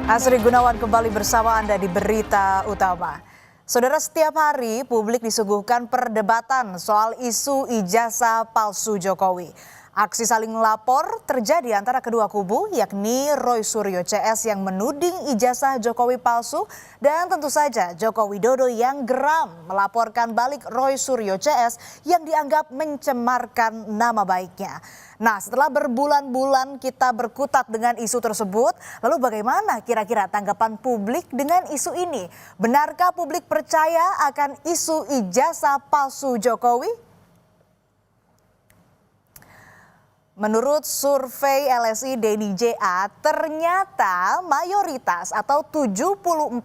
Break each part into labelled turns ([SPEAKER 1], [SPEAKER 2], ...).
[SPEAKER 1] Asri Gunawan kembali bersama Anda di Berita Utama. Saudara, setiap hari publik disuguhkan perdebatan soal isu ijazah palsu Jokowi. Aksi saling lapor terjadi antara kedua kubu, yakni Roy Suryo CS yang menuding ijazah Jokowi palsu dan tentu saja Joko Widodo yang geram melaporkan balik Roy Suryo CS yang dianggap mencemarkan nama baiknya. Nah, setelah berbulan-bulan kita berkutat dengan isu tersebut, lalu bagaimana kira-kira tanggapan publik dengan isu ini? Benarkah publik percaya akan isu ijazah palsu Jokowi? Menurut survei LSI Denny JA, ternyata mayoritas atau 74,6%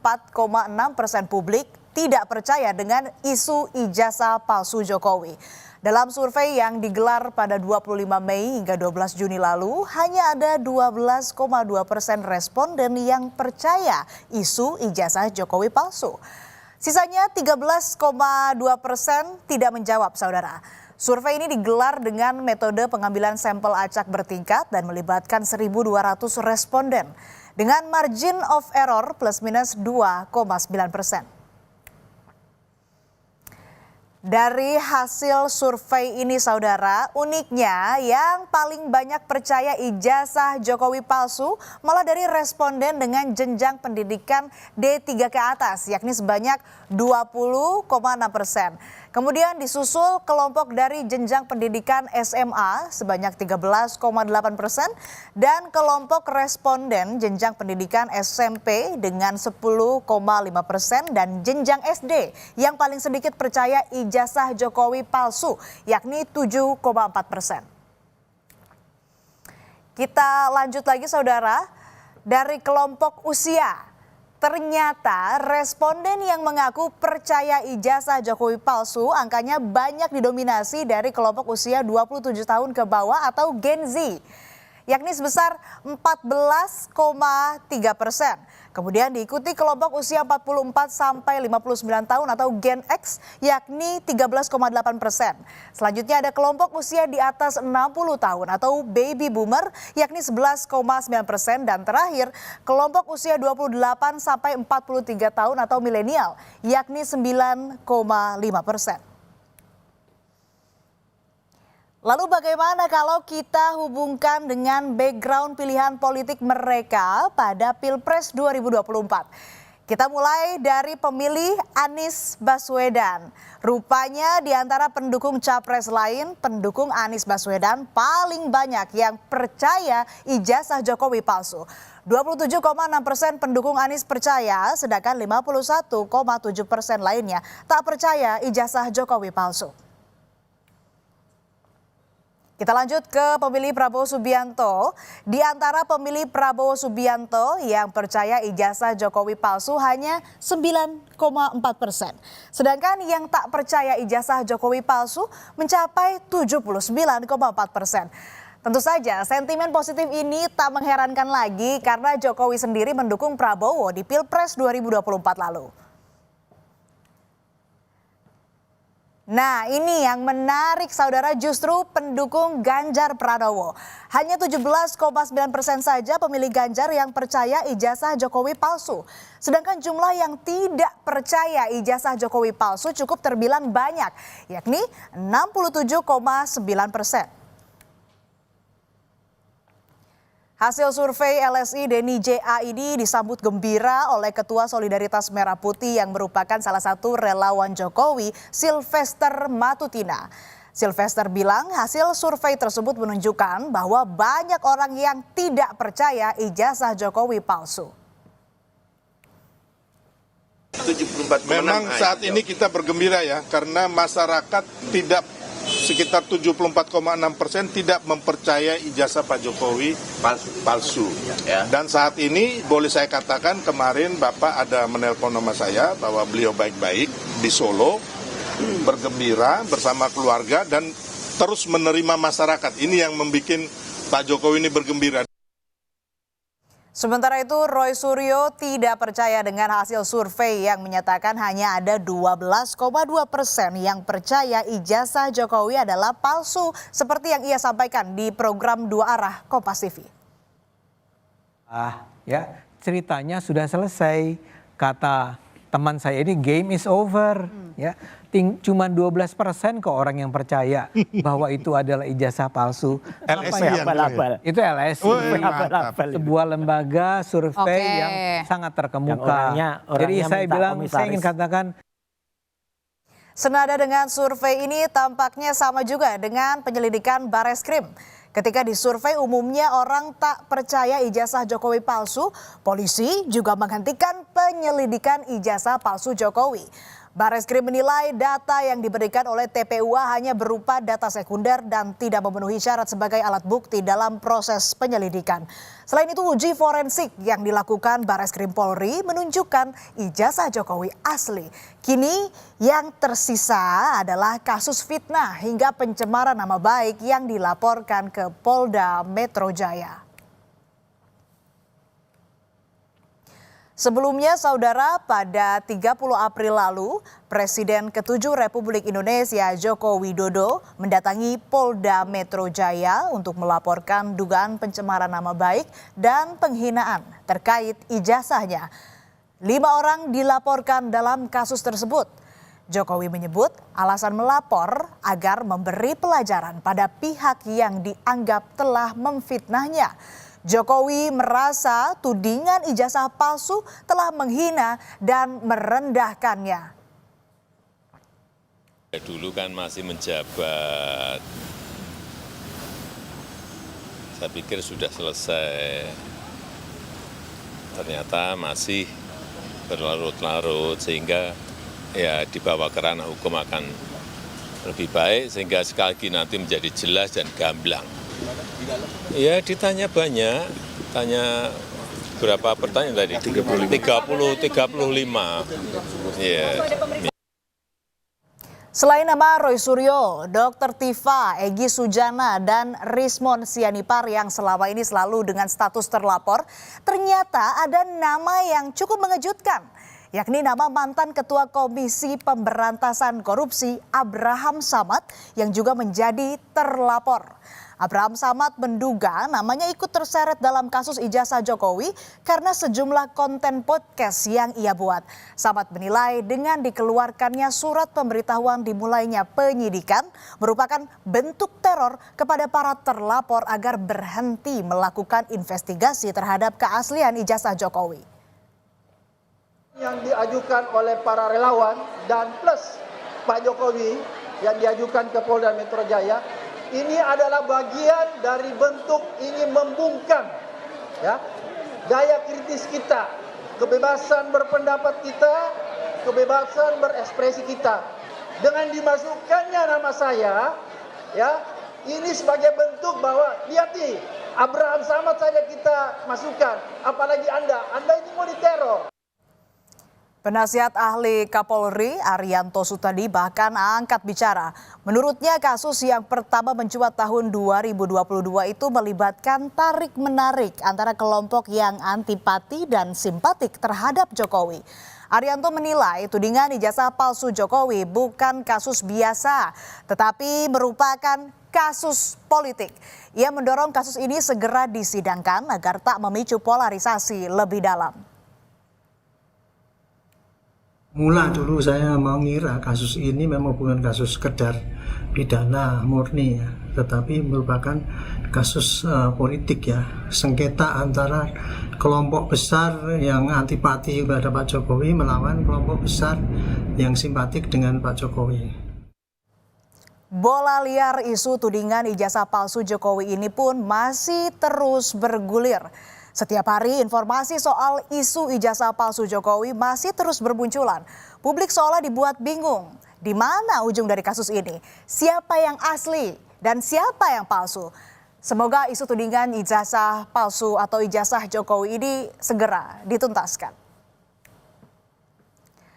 [SPEAKER 1] publik tidak percaya dengan isu ijazah palsu Jokowi. Dalam survei yang digelar pada 25 Mei hingga 12 Juni lalu, hanya ada 12,2% responden yang percaya isu ijazah Jokowi palsu. Sisanya 13,2% tidak menjawab, saudara. Survei ini digelar dengan metode pengambilan sampel acak bertingkat dan melibatkan 1.200 responden dengan margin of error plus minus 2,9%. Dari hasil survei ini, saudara, uniknya yang paling banyak percaya ijazah Jokowi palsu malah dari responden dengan jenjang pendidikan D3 ke atas, yakni sebanyak 20,6%. Kemudian disusul kelompok dari jenjang pendidikan SMA sebanyak 13,8% dan kelompok responden jenjang pendidikan SMP dengan 10,5% dan jenjang SD yang paling sedikit percaya ijazah Jokowi palsu yakni 7,4%. Kita lanjut lagi, saudara, dari kelompok usia. Ternyata responden yang mengaku percaya ijazah Jokowi palsu angkanya banyak didominasi dari kelompok usia 27 tahun ke bawah atau Gen Z, yakni sebesar 14,3%. Kemudian diikuti kelompok usia 44 sampai 59 tahun atau Gen X yakni 13,8%. Selanjutnya ada kelompok usia di atas 60 tahun atau Baby Boomer yakni 11,9% dan terakhir kelompok usia 28 sampai 43 tahun atau milenial yakni 9,5%. Lalu bagaimana kalau kita hubungkan dengan background pilihan politik mereka pada Pilpres 2024? Kita mulai dari pemilih Anies Baswedan. Rupanya di antara pendukung capres lain, pendukung Anies Baswedan paling banyak yang percaya ijazah Jokowi palsu. 27,6% pendukung Anies percaya, sedangkan 51,7% lainnya tak percaya ijazah Jokowi palsu. Kita lanjut ke pemilih Prabowo Subianto. Di antara pemilih Prabowo Subianto yang percaya ijazah Jokowi palsu hanya 9,4%. Sedangkan yang tak percaya ijazah Jokowi palsu mencapai 79,4%. Tentu saja sentimen positif ini tak mengherankan lagi karena Jokowi sendiri mendukung Prabowo di Pilpres 2024 lalu. Nah, ini yang menarik, saudara, justru pendukung Ganjar Pranowo. Hanya 17,9% saja pemilih Ganjar yang percaya ijazah Jokowi palsu. Sedangkan jumlah yang tidak percaya ijazah Jokowi palsu cukup terbilang banyak, yakni 67,9%. Hasil survei LSI Denny JA ini disambut gembira oleh Ketua Solidaritas Merah Putih yang merupakan salah satu relawan Jokowi, Sylvester Matutina. Sylvester bilang hasil survei tersebut menunjukkan bahwa banyak orang yang tidak percaya ijazah Jokowi palsu.
[SPEAKER 2] Memang saat ini kita bergembira ya, karena masyarakat sekitar 74,6% tidak mempercaya ijazah Pak Jokowi palsu. Ya. Dan saat ini boleh saya katakan kemarin Bapak ada menelpon nama saya bahwa beliau baik-baik di Solo, bergembira bersama keluarga dan terus menerima masyarakat. Ini yang membuat Pak Jokowi ini bergembira.
[SPEAKER 1] Sementara itu, Roy Suryo tidak percaya dengan hasil survei yang menyatakan hanya ada 12,2% yang percaya ijazah Jokowi adalah palsu, seperti yang ia sampaikan di program Dua Arah Kompas TV.
[SPEAKER 3] ceritanya sudah selesai. Kata teman saya ini game is over. Ya, cuma 12% kok orang yang percaya bahwa itu adalah ijazah palsu.
[SPEAKER 2] LSI yang
[SPEAKER 4] Abal-abal.
[SPEAKER 3] Itu LSI.
[SPEAKER 4] Abal-abal.
[SPEAKER 3] Sebuah lembaga survei yang sangat terkemuka. Jadi saya bilang, saya ingin katakan,
[SPEAKER 1] Senada dengan survei ini tampaknya sama juga dengan penyelidikan Bareskrim. Ketika disurvei umumnya orang tak percaya ijazah Jokowi palsu, polisi juga menghentikan penyelidikan ijazah palsu Jokowi. Bareskrim menilai data yang diberikan oleh TPUA hanya berupa data sekunder dan tidak memenuhi syarat sebagai alat bukti dalam proses penyelidikan. Selain itu uji forensik yang dilakukan Bareskrim Polri menunjukkan ijazah Jokowi asli. Kini yang tersisa adalah kasus fitnah hingga pencemaran nama baik yang dilaporkan ke Polda Metro Jaya. Sebelumnya, saudara, pada 30 April lalu, Presiden ke-7 Republik Indonesia Joko Widodo mendatangi Polda Metro Jaya untuk melaporkan dugaan pencemaran nama baik dan penghinaan terkait ijazahnya. 5 orang dilaporkan dalam kasus tersebut. Jokowi menyebut alasan melapor agar memberi pelajaran pada pihak yang dianggap telah memfitnahnya. Jokowi merasa tudingan ijazah palsu telah menghina dan merendahkannya.
[SPEAKER 5] Dulu kan masih menjabat, saya pikir sudah selesai, ternyata masih berlarut-larut sehingga ya dibawa ke ranah hukum akan lebih baik sehingga sekali lagi nanti menjadi jelas dan gamblang. Ya ditanya banyak, tanya berapa pertanyaan tadi? 35. Ya.
[SPEAKER 1] Selain nama Roy Suryo, Dr. Tifa, Egy Sujana, dan Rismon Sianipar yang selama ini selalu dengan status terlapor, ternyata ada nama yang cukup mengejutkan, yakni nama mantan Ketua Komisi Pemberantasan Korupsi Abraham Samad yang juga menjadi terlapor. Abraham Samad menduga namanya ikut terseret dalam kasus ijazah Jokowi karena sejumlah konten podcast yang ia buat. Samad menilai dengan dikeluarkannya surat pemberitahuan dimulainya penyidikan merupakan bentuk teror kepada para terlapor agar berhenti melakukan investigasi terhadap keaslian ijazah Jokowi.
[SPEAKER 6] Yang diajukan oleh para relawan dan plus Pak Jokowi yang diajukan ke Polda Metro Jaya ini adalah bagian dari bentuk ingin membungkam ya gaya kritis kita, kebebasan berpendapat kita, kebebasan berekspresi kita. Dengan dimasukkannya nama saya ya, ini sebagai bentuk bahwa lihat nih Abraham Samad saja kita masukkan, apalagi Anda ini mau diteror.
[SPEAKER 1] Penasihat ahli Kapolri Arianto Sutadi bahkan angkat bicara. Menurutnya kasus yang pertama mencuat tahun 2022 itu melibatkan tarik-menarik antara kelompok yang antipati dan simpatik terhadap Jokowi. Arianto menilai tudingan ijazah palsu Jokowi bukan kasus biasa, tetapi merupakan kasus politik. Ia mendorong kasus ini segera disidangkan agar tak memicu polarisasi lebih dalam.
[SPEAKER 7] Mula dulu saya mengira kasus ini memang bukan kasus sekedar pidana murni ya, tetapi merupakan kasus politik ya, sengketa antara kelompok besar yang antipati kepada Pak Jokowi melawan kelompok besar yang simpatik dengan Pak Jokowi.
[SPEAKER 1] Bola liar isu tudingan ijazah palsu Jokowi ini pun masih terus bergulir. Setiap hari informasi soal isu ijazah palsu Jokowi masih terus bermunculan. Publik seolah dibuat bingung. Di mana ujung dari kasus ini? Siapa yang asli dan siapa yang palsu? Semoga isu tudingan ijazah palsu atau ijazah Jokowi ini segera dituntaskan.